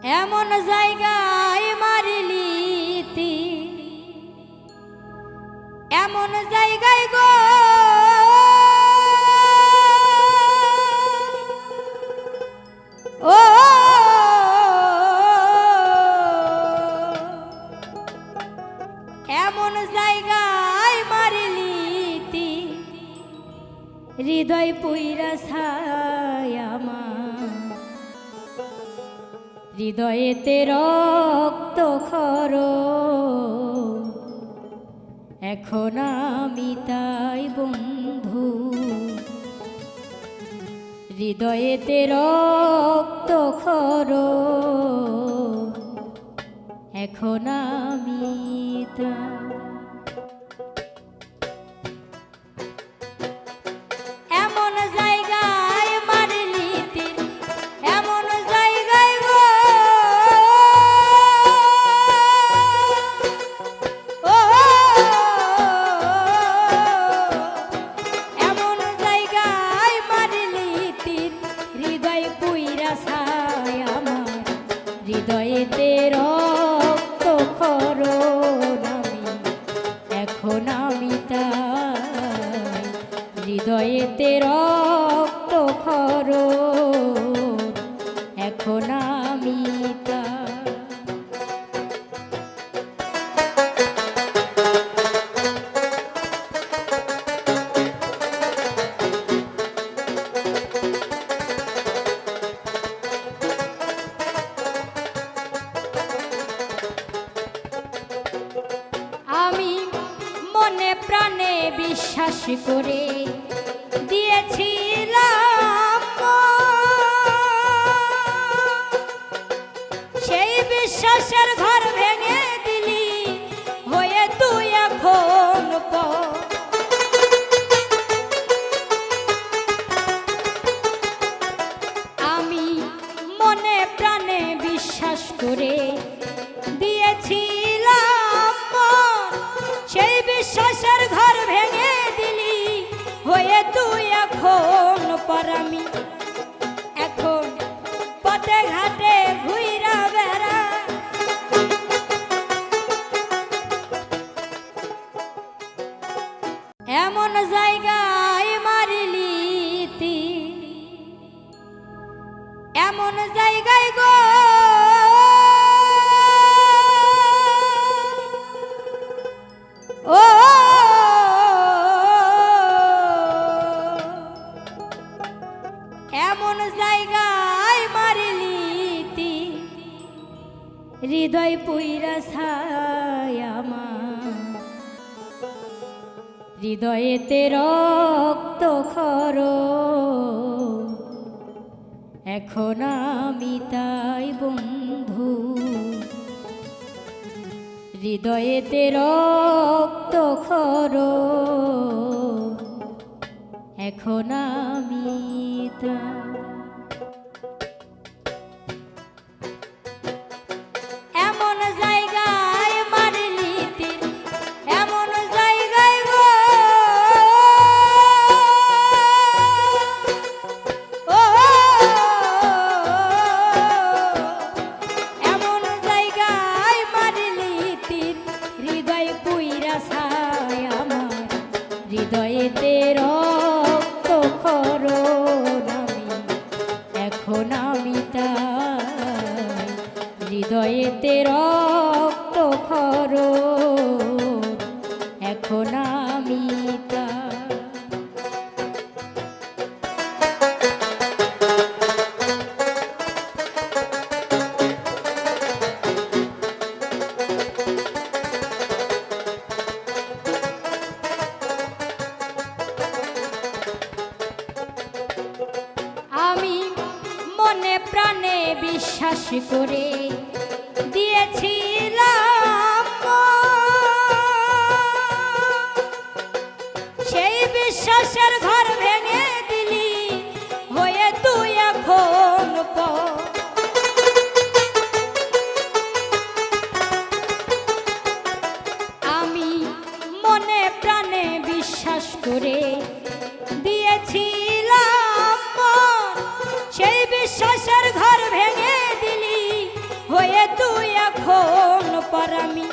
এমন জায়গায় মারিলি তি, এমন জায়গায় গো ও এমন জায়গায় মারিলি তি, হৃদয় পুইরা ছায় আমার, হৃদয়েতে রক্ত খর, এখন আমি তাই বন্ধু, হৃদয়েতে রক্ত খর, এখন আমি তাই। এমন জায়গায় মারলি তীর, এমন জায়গায় গো ও এমন জায়গায় মারলি তীর, হৃদয় পুইরা ছায় আমার, হৃদয়েতে রক্ত খরণ আমি, এখন আমি তাই, হৃদয়েতে রক্ত খরণ, এখন আমি তাই। আমি মনে প্রাণে বিশ্বাস করে দিয়েছিলাম, সেই বিশ্বাসের ঘর ভেঙে দিলি হয়ে তুই এখন পর। আমি মনে প্রাণে বিশ্বাস করে দিয়েছিলাম, সেই বিশ্বাসের ঘর ভেঙে দিলি হয়ে তুই এখন পর। আমি এখন পথে ঘাটে ঘুইরা বেড়া, এমন জায়গায় মারিলি তীর, এমন জায়গায় গো ও এমন জায়গায় মারলি তীর, হৃদয় পুইরা ছায় আমার, হৃদয়েতে রক্ত খর, এখন আমি তাই বন্ধু, হৃদয়েতে রক্ত খর, এখন আমি তাই। এমন জায়গায় মারলি তীর, এমন জায়গায় গো ও এমন জায়গায় মারলি তীর, হৃদয় পুইরা ছায় আমার, হৃদয়েতে রক্ত খরণ আমি, এখন আমি তাই, হৃদয়েতে রক্ত খরণ, এখন আমি তাই। আমি মনে প্রাণে বিশ্বাস করে দিয়েছিলাম, সেই বিশ্বাসের ঘর ভেঙে দিলি হয়ে তুই এখন পর। আমি মনে প্রাণে বিশ্বাস করে দিয়েছিলাম, সেই বিশ্বাসের ঘর ভেঙে দিলি এখন পর আমি